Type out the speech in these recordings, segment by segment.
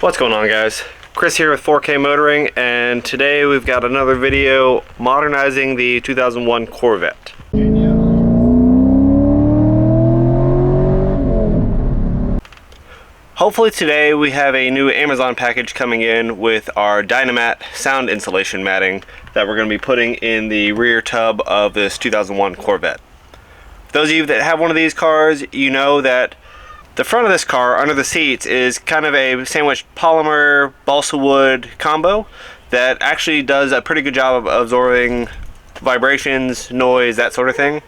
What's going on, guys? Chris here with 4K Motoring, and today we've got another video modernizing the 2001 Corvette. Hopefully today we have a new Amazon package coming in with our Dynamat sound insulation matting that we're going to be putting in the rear tub of this 2001 Corvette. For those of you that have one of these cars, you know that the front of this car, under the seats, is kind of a sandwiched polymer balsa wood combo that actually does a pretty good job of absorbing vibrations, noise, that sort of thing.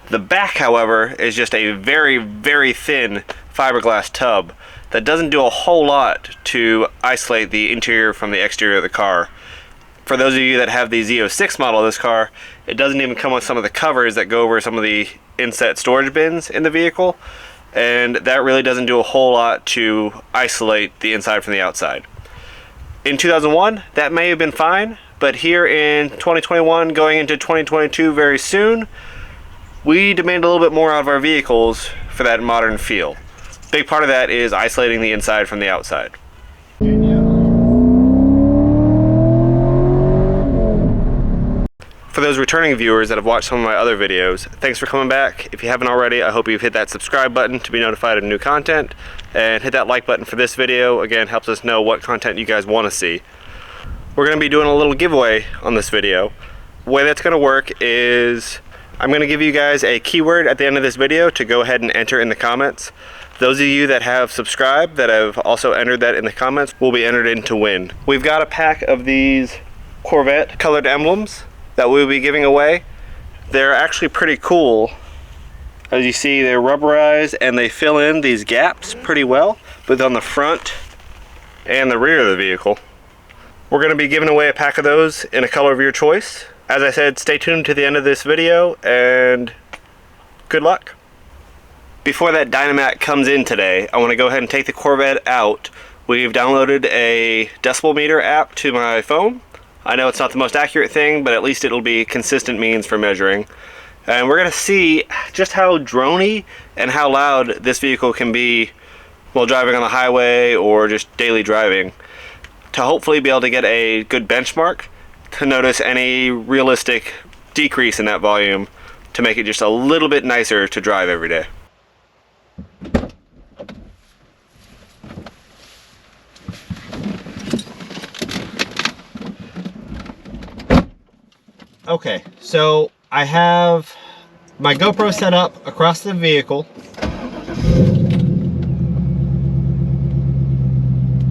The back, however, is just a very, very thin fiberglass tub that doesn't do a whole lot to isolate the interior from the exterior of the car. For those of you that have the Z06 model of this car, it doesn't even come with some of the covers that go over some of the inset storage bins in the vehicle, and that really doesn't do a whole lot to isolate the inside from the outside. In 2001, that may have been fine, but here in 2021, going into 2022 very soon, we demand a little bit more out of our vehicles for that modern feel. Big part of that is isolating the inside from the outside. For those returning viewers that have watched some of my other videos, thanks for coming back. If you haven't already, I hope you've hit that subscribe button to be notified of new content, and hit that like button for this video. Again, helps us know what content you guys want to see. We're going to be doing a little giveaway on this video. The way that's going to work is I'm going to give you guys a keyword at the end of this video to go ahead and enter in the comments. Those of you that have subscribed, that have also entered that in the comments, will be entered in to win. We've got a pack of these Corvette colored emblems that we'll be giving away. They're actually pretty cool. As you see, they're rubberized and they fill in these gaps pretty well, both on the front and the rear of the vehicle. We're going to be giving away a pack of those in a color of your choice. As I said, stay tuned to the end of this video, and good luck. Before that Dynamat comes in today, I want to go ahead and take the Corvette out. We've downloaded a decibel meter app to my phone. I know it's not the most accurate thing, but at least it'll be a consistent means for measuring. And we're going to see just how droney and how loud this vehicle can be while driving on the highway or just daily driving, to hopefully be able to get a good benchmark to notice any realistic decrease in that volume to make it just a little bit nicer to drive every day. Okay, so I have my GoPro set up across the vehicle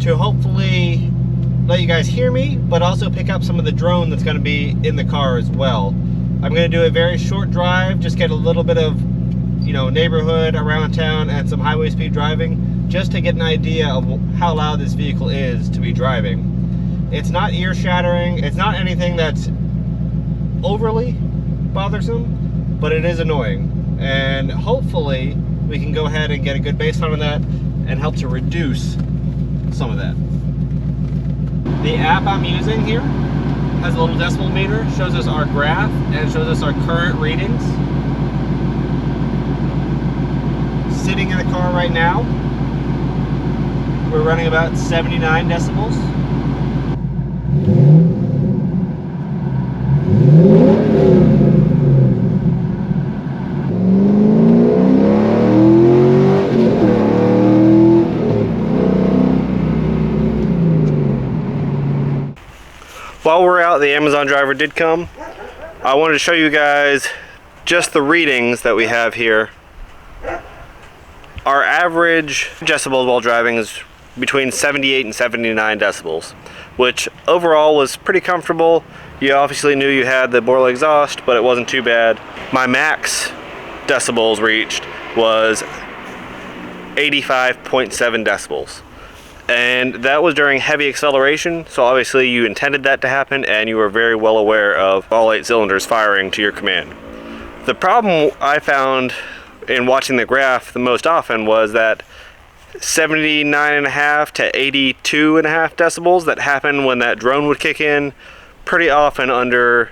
to hopefully let you guys hear me, but also pick up some of the drone that's going to be in the car as well. I'm going to do a very short drive, just get a little bit of, neighborhood around town and some highway speed driving, just to get an idea of how loud this vehicle is to be driving. It's not ear shattering, it's not anything that's overly bothersome, but it is annoying, and hopefully we can go ahead and get a good baseline on that and help to reduce some of that. The app I'm using here has a little decibel meter, shows us our graph and shows us our current readings. Sitting in the car right now, we're running about 79 decibels. While we're out, the Amazon driver did come. I wanted to show you guys just the readings that we have here. Our average decibels while driving is between 78 and 79 decibels, which overall was pretty comfortable. You obviously knew you had the Borla exhaust, but it wasn't too bad. My max decibels reached was 85.7 decibels. And that was during heavy acceleration, so obviously you intended that to happen and you were very well aware of all 8 cylinders firing to your command. The problem I found in watching the graph the most often was that 79.5 to 82.5 decibels that happened when that drone would kick in, pretty often under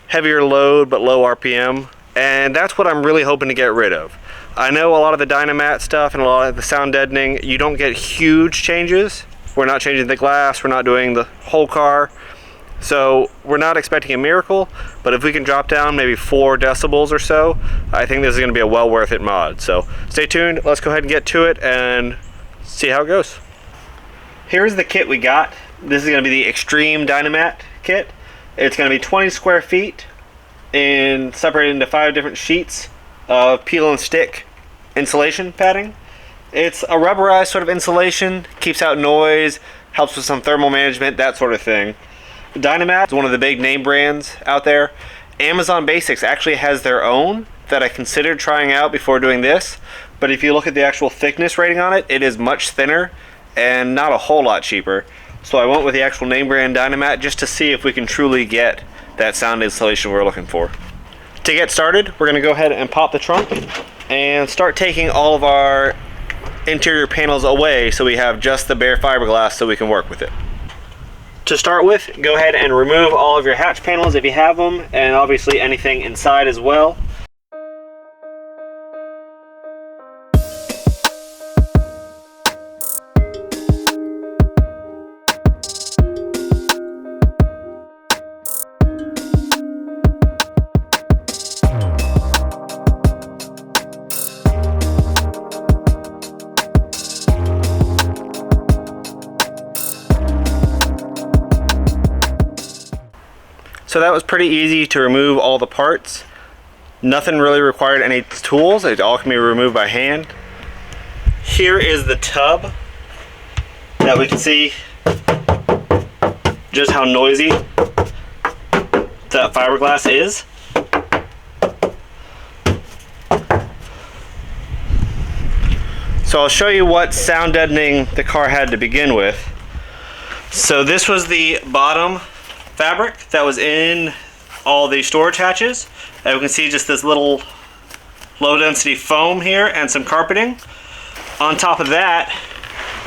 heavier load but low RPM, and that's what I'm really hoping to get rid of. I know a lot of the Dynamat stuff and a lot of the sound deadening, you don't get huge changes We're not changing the glass, we're not doing the whole car. So we're not expecting a miracle, but if we can drop down maybe 4 decibels or so, I think this is going to be a well worth it mod. So stay tuned, let's go ahead and get to it and see how it goes. Here's the kit we got. This is going to be the Extreme Dynamat kit. It's going to be 20 square feet and separated into 5 different sheets of peel and stick insulation padding. It's a rubberized sort of insulation, keeps out noise, helps with some thermal management, that sort of thing. Dynamat is one of the big name brands out there. Amazon Basics actually has their own that I considered trying out before doing this, but if you look at the actual thickness rating on it, it is much thinner and not a whole lot cheaper. So I went with the actual name brand Dynamat just to see if we can truly get that sound insulation we're looking for. To get started, we're going to go ahead and pop the trunk and start taking all of our interior panels away so we have just the bare fiberglass so we can work with it. To start with, go ahead and remove all of your hatch panels if you have them, and obviously anything inside as well. So that was pretty easy to remove all the parts. Nothing really required any tools. It all can be removed by hand. Here is the tub that we can see just how noisy that fiberglass is. So I'll show you what sound deadening the car had to begin with. So this was the bottom fabric that was in all the storage hatches. And we can see just this little low density foam here and some carpeting. On top of that,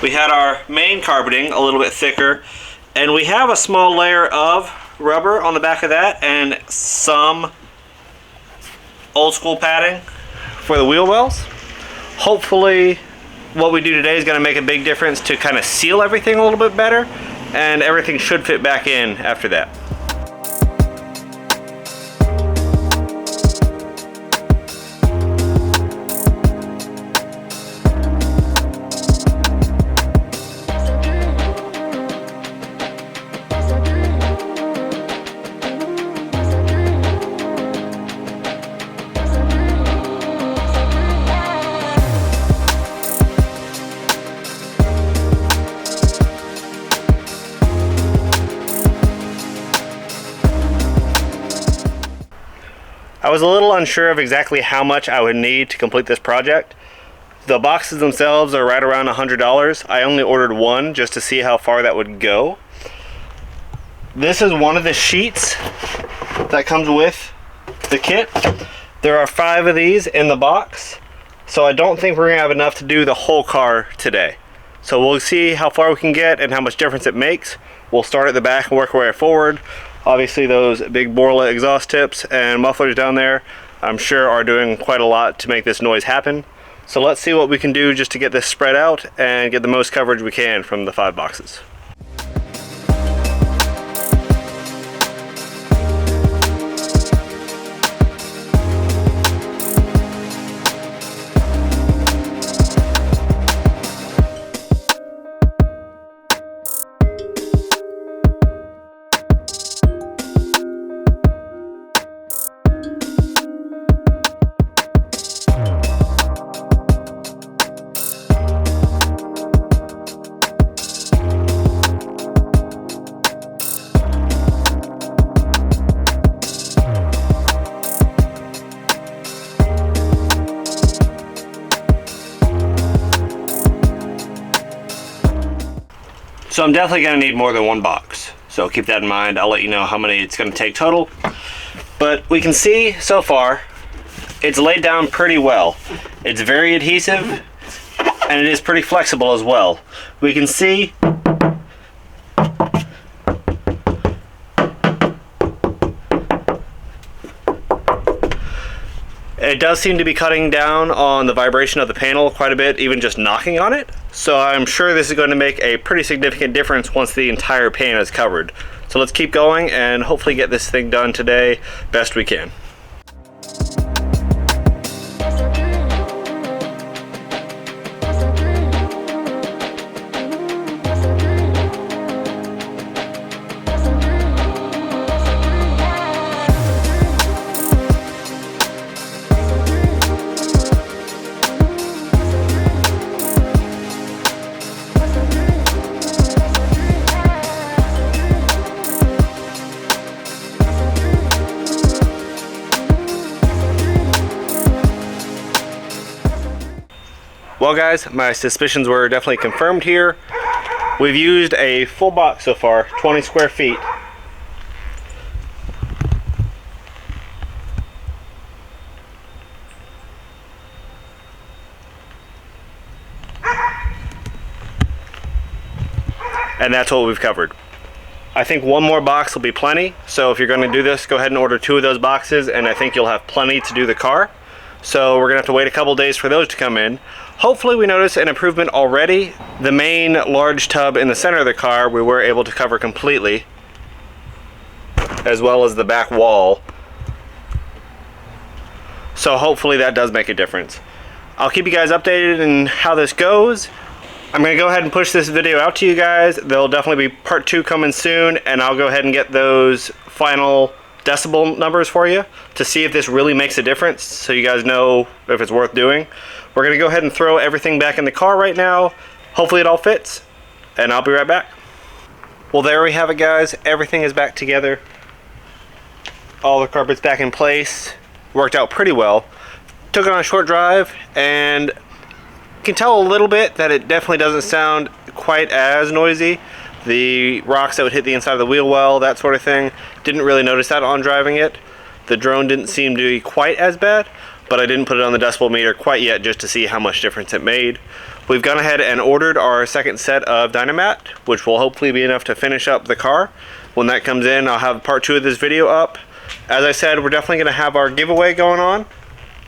we had our main carpeting, a little bit thicker, and we have a small layer of rubber on the back of that and some old school padding for the wheel wells. Hopefully what we do today is going to make a big difference to kind of seal everything a little bit better, and everything should fit back in after that. I was a little unsure of exactly how much I would need to complete this project. The boxes themselves are right around $100. I only ordered one just to see how far that would go. This is one of the sheets that comes with the kit. There are 5 of these in the box, so I don't think we're gonna have enough to do the whole car today. So we'll see how far we can get and how much difference it makes. We'll start at the back and work our way forward. Obviously those big Borla exhaust tips and mufflers down there, I'm sure are doing quite a lot to make this noise happen. So let's see what we can do just to get this spread out and get the most coverage we can from the 5 boxes. So I'm definitely going to need more than 1 box. So keep that in mind. I'll let you know how many it's going to take total. But we can see so far, it's laid down pretty well. It's very adhesive, and it is pretty flexible as well. We can see it does seem to be cutting down on the vibration of the panel quite a bit, even just knocking on it. So I'm sure this is going to make a pretty significant difference once the entire pan is covered. So let's keep going and hopefully get this thing done today best we can. Well guys, my suspicions were definitely confirmed here. We've used a full box so far, 20 square feet. And that's what we've covered. I think one more box will be plenty, so if you're going to do this, go ahead and order 2 of those boxes, and I think you'll have plenty to do the car. So we're going to have to wait a couple days for those to come in. Hopefully we notice an improvement already. The main large tub in the center of the car we were able to cover completely, as well as the back wall. So hopefully that does make a difference. I'll keep you guys updated on how this goes. I'm going to go ahead and push this video out to you guys. There'll definitely be part 2 coming soon, and I'll go ahead and get those final decibel numbers for you to see if this really makes a difference, so you guys know if it's worth doing. We're going to go ahead and throw everything back in the car right now. Hopefully it all fits, and I'll be right back. Well, there we have it guys. Everything is back together. All the carpet's back in place. Worked out pretty well. Took it on a short drive, and you can tell a little bit that it definitely doesn't sound quite as noisy. The rocks that would hit the inside of the wheel well, that sort of thing, didn't really notice that on driving it. The drone didn't seem to be quite as bad, but I didn't put it on the decibel meter quite yet just to see how much difference it made. We've gone ahead and ordered our second set of Dynamat, which will hopefully be enough to finish up the car. When that comes in, I'll have part 2 of this video up. As I said, we're definitely going to have our giveaway going on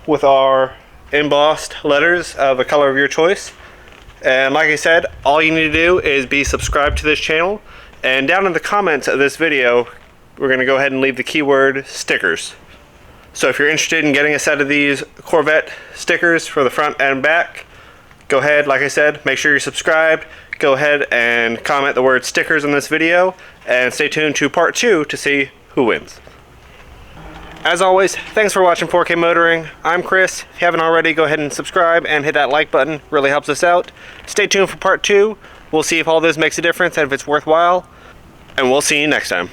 with our embossed letters of a color of your choice. And like I said, all you need to do is be subscribed to this channel, and down in the comments of this video we're going to go ahead and leave the keyword stickers. So if you're interested in getting a set of these Corvette stickers for the front and back, go ahead, like I said, make sure you're subscribed, go ahead and comment the word stickers in this video, and stay tuned to part 2 to see who wins. As always, thanks for watching 4K Motoring. I'm Chris. If you haven't already, go ahead and subscribe and hit that like button. Really helps us out. Stay tuned for part 2. We'll see if all this makes a difference and if it's worthwhile. And we'll see you next time.